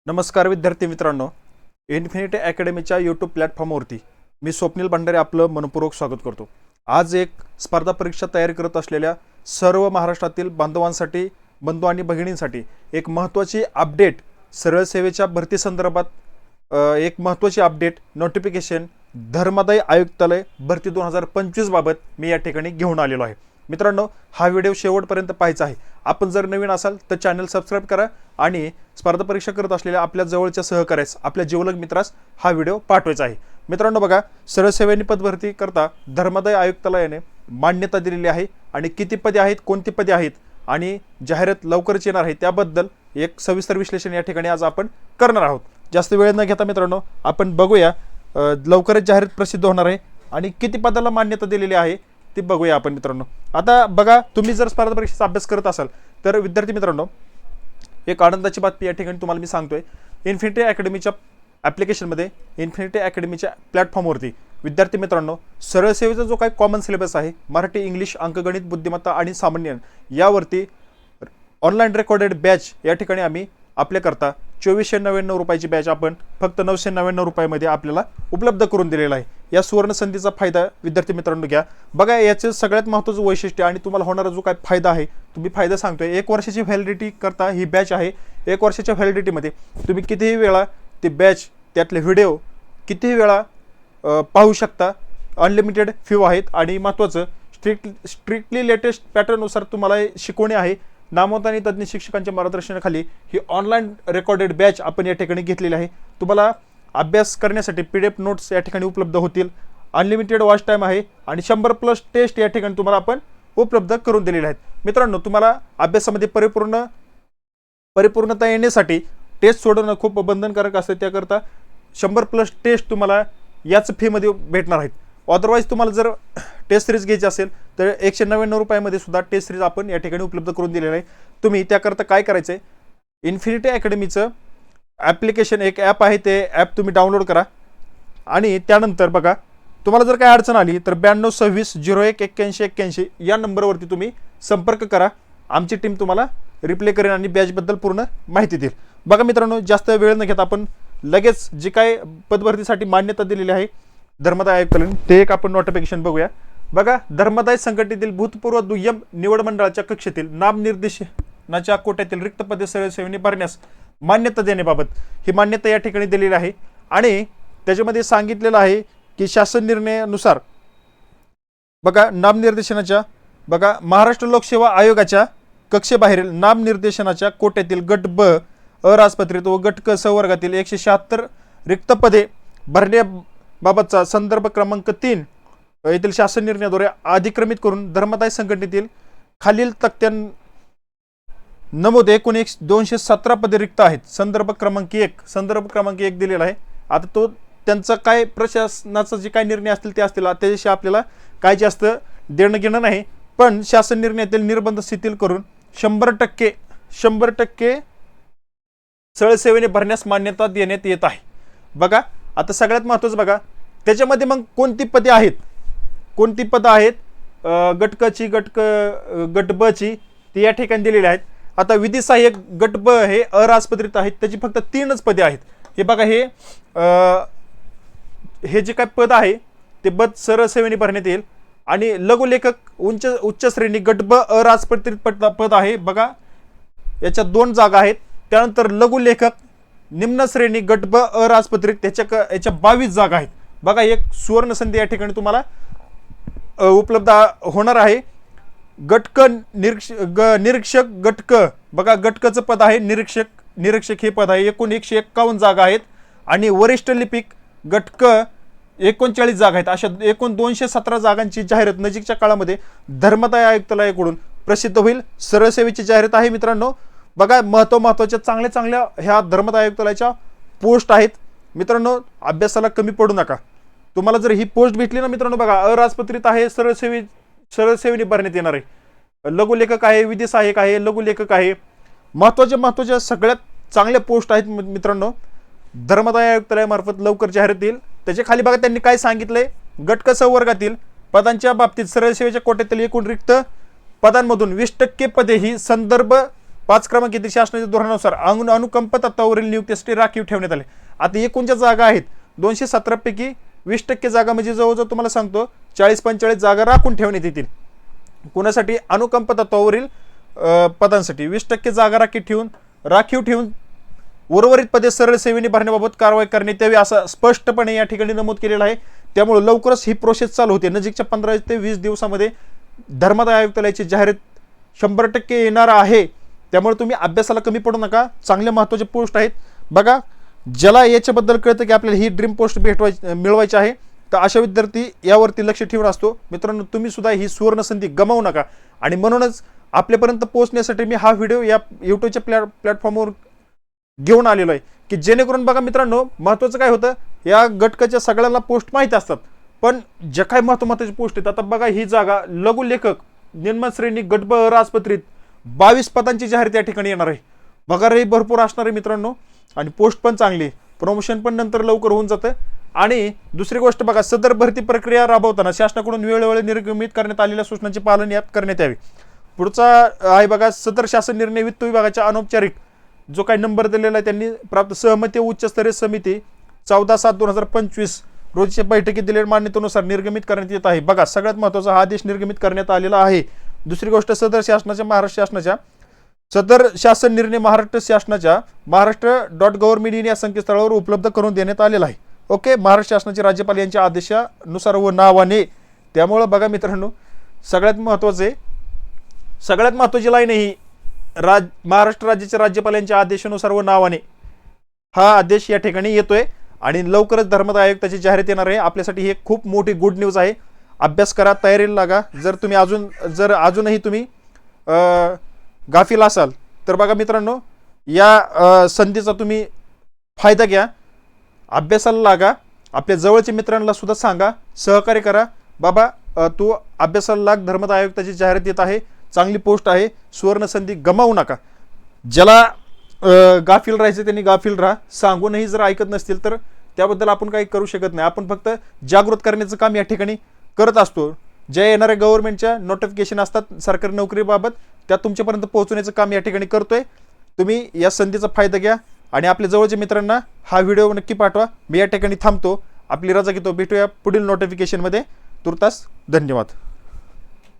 नमस्कार विद्यार्थी मित्रांनो, इन्फिनिटी अकॅडमीच्या यूट्यूब प्लॅटफॉर्मवरती मी स्वप्नील भंडारे आपलं मनपूर्वक स्वागत करतो। आज एक स्पर्धा परीक्षा तयारी करत असलेल्या सर्व महाराष्ट्रातील बांधवांसाठी, बंधू आणि भगिनींसाठी एक महत्त्वाची अपडेट, सरळ सेवेच्या भरती संदर्भात एक महत्त्वाची अपडेट नोटिफिकेशन धर्मादाय आयुक्तालय भरती 2025 बाबत मी या ठिकाणी घेऊन आलेलो आहे। मित्रांनो, हा व्हिडिओ शेवटपर्यंत पाहायचा आहे। आपण जर नवीन असाल तर चॅनल सबस्क्राइब करा आणि स्पर्धा परीक्षा करत असलेल्या आपल्या जवळच्या सहकार्यास, आपल्या जिवलग मित्रास हा व्हिडिओ पाठवायचा आहे। मित्रांनो बघा, सरळ सेवेनी पदभरती करता धर्मादाय आयुक्तालयाने मान्यता दिलेली आहे आणि किती पदे आहेत, कोणती पदे आहेत आणि जाहिरात लवकरच येणार आहे त्याबद्दल एक सविस्तर विश्लेषण या ठिकाणी आज आपण करणार आहोत। जास्त वेळ न घेता मित्रांनो, आपण बघूया लवकरच जाहिरात प्रसिद्ध होणार आहे आणि किती पदाला मान्यता दिलेली आहे ती बघूया आपण मित्रांनो। आता बघा, तुम्ही जर स्पर्धा परीक्षेचा अभ्यास करत असाल तर विद्यार्थी मित्रांनो, एक आनंदाची बातमी या ठिकाणी तुम्हाला मी सांगतोय। इन्फिनिटी अकॅडमीच्या ॲप्लिकेशनमध्ये, इन्फिनिटी अकॅडमीच्या प्लॅटफॉर्मवरती विद्यार्थी मित्रांनो, सरळ सेवेचा जो काही कॉमन सिलेबस आहे, मराठी, इंग्लिश, अंकगणित, बुद्धिमत्ता आणि सामान्य, यावरती ऑनलाईन रेकॉर्डेड बॅच या ठिकाणी आम्ही आपल्याकरता 2499 रुपयाची बॅच आपण फक्त 999 रुपयामध्ये आपल्याला उपलब्ध करून दिलेला आहे। या सुवर्ण संधीचा फायदा विद्यार्थी मित्रांनो घ्या। बघा, याचे सगळ्यात महत्त्वाचं वैशिष्ट्य आणि तुम्हाला होणारा जो काय फायदा आहे, तुम्ही फायदा सांगतोय, 1 वर्षाची व्हॅलिडिटी करता ही बॅच आहे। 1 वर्षाच्या व्हॅलिडिटीमध्ये तुम्ही कितीही वेळा ती बॅच, त्यातले व्हिडिओ कितीही वेळा पाहू शकता। अनलिमिटेड फी आहेत आणि महत्त्वाचं स्ट्रिक्टली लेटेस्ट पॅटर्ननुसार तुम्हाला शिकवणे आहे। नामवंत आणि तज्ञ शिक्षकांच्या मार्गदर्शनाखाली ही ऑनलाईन रेकॉर्डेड बॅच आपण या ठिकाणी घेतलेली आहे। तुम्हाला अभ्यास करण्यासाठी PDF नोट्स या ठिकाणी उपलब्ध होतील। अनलिमिटेड वॉच टाइम आहे आणि 100+ टेस्ट या ठिकाणी तुम्हाला आपण उपलब्ध करून दिलेले आहेत। मित्रांनो, तुम्हाला अभ्यासामध्ये परिपूर्णता येण्यासाठी टेस्ट सोडवणं खूप बंधनकारक असतं, त्याकरता 100+ टेस्ट तुम्हाला याच फीमध्ये भेटणार आहेत। अदरवाईज तुम्हाला जर टेस्ट सिरीज घ्यायची असेल तर 199 रुपयामध्ये सुद्धा टेस्ट सिरीज आपण या ठिकाणी उपलब्ध करून दिलेलं आहे। तुम्ही त्याकरता काय करायचं आहे, इन्फिनिटी अकॅडमीचं ॲप्लिकेशन, एक ॲप आहे, ते ॲप तुम्ही डाउनलोड करा आणि त्यानंतर बघा, तुम्हाला जर काय अडचण आली तर 9226018181 या नंबरवरती तुम्ही संपर्क करा। आमची टीम तुम्हाला रिप्लाय करेन आणि बॅचबद्दल पूर्ण माहिती देईल। बघा मित्रांनो, जास्त वेळ न घेता आपण लगेच जे काय पदभरतीसाठी मान्यता दिलेली आहे धर्मादाय आयुक्तालयाने, ते एक आपण नोटिफिकेशन बघूया। बघा, धर्मादाय संघटनेतील भूतपूर्व दुय्यम निवड मंडळाच्या कक्षेतील नामनिर्देशनाच्या कोट्यातील रिक्त पदे सरळ सेवेने भरण्यास मान्यता देण्याबाबत ही मान्यता या ठिकाणी दिलेली आहे आणि त्याच्यामध्ये सांगितलेलं आहे की शासन निर्णयानुसार बघा, नामनिर्देशनाच्या महाराष्ट्र लोकसेवा आयोगाच्या कक्षेबाहेरील नामनिर्देशनाच्या कोट्यातील गट ब अराजपत्रित व गट क संवर्गातील 176 रिक्त पदे भरण्याबाबतचा संदर्भ क्रमांक 3 येथील शासन निर्णयाद्वारे अधिक्रमित करून धर्मादाय संघटनेतील खालील तक्त्यात नमूद एकूण 217 पदे रिक्त आहेत। संदर्भ क्रमांक 1 दिलेला आहे। आता तो त्यांचा काय प्रशासनाचा जे काय निर्णय असतील ते असतील, त्याच्याशी आपल्याला काय जास्त देणं घेणं नाही, पण शासन निर्णयातील निर्बंध शिथिल करून 100% सरळ सेवेने भरण्यास मान्यता देण्यात येत आहे। बघा, आता सगळ्यात महत्त्वाचं बघा, त्याच्यामध्ये मग कोणती पदे आहेत, गट क ची, गट ब ची, ती या ठिकाणी दिलेली आहेत। आता विधी सहाय्यक गट ब हे अराजपत्रित आहेत, त्याची फक्त 3च पदे आहेत। हे बघा, हे जे काय पद आहे ते पद सरळ सेवेने भरण्यात येईल आणि लघुलेखक उच्च श्रेणी गट ब अराजपत्रित पद आहे। बघा, याच्या 2 जागा आहेत। त्यानंतर लघुलेखक निम्न श्रेणी गट ब अराजपत्रित, याच्या 22 जागा आहेत। बघा, एक सुवर्ण संधी या ठिकाणी तुम्हाला उपलब्ध होणार आहे। गट क निरीक्षक गट क, बघा गट क चं पद आहे निरीक्षक हे पद आहे। एकूण 151 जागा आहेत आणि वरिष्ठ लिपिक गट क 39 जागा आहेत। अशा एकूण 217 जागांची जाहिरात नजीकच्या काळामध्ये धर्मादाय आयुक्तालयाकडून प्रसिद्ध होईल। सरळ सेवेची जाहिरात आहे मित्रांनो। बघा, महत्त्वाच्या चांगल्या ह्या धर्मादाय आयुक्तालयाच्या पोस्ट आहेत मित्रांनो। अभ्यासाला कमी पडू नका। तुम्हाला जर ही पोस्ट भेटली ना मित्रांनो, बघा, अराजपत्रित आहे, सरळ सेवेने भरण्यात येणार आहे। लघुलेखक आहे, विधी सहाय्यक आहे, लघुलेखक आहे। महत्त्वाच्या सगळ्यात चांगल्या पोस्ट आहेत मित्रांनो। धर्मादाय आयुक्तालयामार्फत लवकर जाहिरात येईल। त्याच्या खाली बघा, त्यांनी काय सांगितलंय, गट क संवर्गातील पदांच्या बाबतीत सरळ सेवेच्या कोट्यातील एकूण रिक्त पदांमधून 20% पदे ही संदर्भ 5 क्रमांक येथील शासनाच्या धोरणानुसार अनुकंप तत्वावरील नियुक्तीसाठी राखीव ठेवण्यात आले. आता एकूण ज्या जागा आहेत 217 पैकी 20% जागा म्हणजे जवळजवळ तुम्हाला सांगतो 40-45 जागा राखून ठेवण्यात येतील. कोणासाठी? अनुकंप तत्वावरील पदांसाठी 20% जागा राखीव ठेवून उर्वरित पदे सरळ सेवेने भरण्याबाबत कारवाई करण्यात यावी असं स्पष्टपणे या ठिकाणी नमूद केलेलं आहे. त्यामुळे लवकरच ही प्रोसेस चालू होते. नजीकच्या 15 ते 20 दिवसामध्ये धर्मादाय आयुक्तालयाची जाहिरात 100% येणार आहे. त्यामुळे तुम्ही अभ्यासाला कमी पडू नका. चांगले महत्त्वाचे पोस्ट आहेत बघा. ज्याला याच्याबद्दल कळतं की आपल्याला ही ड्रीम पोस्ट मिळवायची आहे तर अशा विद्यार्थी यावरती लक्ष ठेवून असतो. मित्रांनो, तुम्ही सुद्धा ही सुवर्ण संधी गमावू नका. आणि म्हणूनच आपल्यापर्यंत पोहोचण्यासाठी मी हा व्हिडिओ या यूट्यूबच्या प्लॅटफॉर्मवर घेऊन आलेलो आहे की जेणेकरून बघा मित्रांनो, महत्त्वाचं काय होतं, या गटकाच्या सगळ्यांना पोस्ट माहीत असतात, पण जे काय महत्त्वाचे पोस्ट आहेत, आता बघा ही जागा लघुलेखक निम्न श्रेणी गट ब राजपत्रित 22 पदांची जाहिरात या ठिकाणी येणार आहे. पगारही भरपूर असणार आहे मित्रांनो आणि पोस्ट पण चांगली, प्रमोशन पण नंतर लवकर होऊन जातं. आणि दुसरी गोष्ट बघा, सदर भरती प्रक्रिया राबवताना शासनाकडून वेळोवेळी निर्गमित करण्यात आलेल्या सूचनांचे पालन यात करण्यात यावे. पुढचा आहे बघा, सदर शासन निर्णय वित्त विभागाच्या अनौपचारिक जो काही नंबर दिलेला आहे त्यांनी प्राप्त सहमती उच्चस्तरीय समिती 14/7/2025 रोजच्या बैठकीत दिलेल्या मान्यतेनुसार निर्गमित करण्यात येत आहे. बघा, सगळ्यात महत्त्वाचा हा आदेश निर्गमित करण्यात आलेला आहे. दुसरी गोष्ट, सदर शासन निर्णय महाराष्ट्र शासनाच्या महाराष्ट्र.gov.in या संकेतस्थळावर उपलब्ध करून देण्यात आलेला आहे. ओके, महाराष्ट्र शासनाचे राज्यपाल यांच्या आदेशानुसार व नावाने. त्यामुळं बघा मित्रांनो, सगळ्यात महत्त्वाची लाईन ही महाराष्ट्र राज्याच्या राज्यपालांच्या आदेशानुसार व नावाने हा आदेश या ठिकाणी येतोय आणि लवकरच धर्मादाय आयुक्ताची जाहिरात येणार आहे. आपल्यासाठी हे खूप मोठी गुड न्यूज आहे. अभ्यास करा, तयारीला लागा. जर तुम्ही अजूनही तुम्ही गाफील असाल तर बघा मित्रांनो, या संधीचा तुम्ही फायदा घ्या, अभ्यासाला लागा, आपल्या जवळच्या मित्रांना सुद्धा सांगा, सहकार्य करा. बाबा तू अभ्यासाला लाग, धर्मादाय आयुक्ताची जाहिरात येत आहे, चांगली पोस्ट आहे, सुवर्ण संधी गमावू नका. ज्याला गाफील राहायचं त्यांनी गाफील राहा. सांगूनही जर ऐकत नसतील तर त्याबद्दल आपण काही करू शकत नाही. आपण फक्त जागृत करण्याचं काम या ठिकाणी करत असतो. ज्या येणाऱ्या गव्हर्नमेंटच्या नोटिफिकेशन असतात सरकारी नोकरीबाबत, त्या तुमच्यापर्यंत पोहोचवण्याचं काम या ठिकाणी करतोय. तुम्ही या संधीचा फायदा घ्या आणि आपल्या जवळच्या मित्रांना हा व्हिडिओ नक्की पाठवा. मी या ठिकाणी थांबतो, आपली रजा घेतो. भेटूया पुढील नोटिफिकेशनमध्ये. तुर्तास धन्यवाद.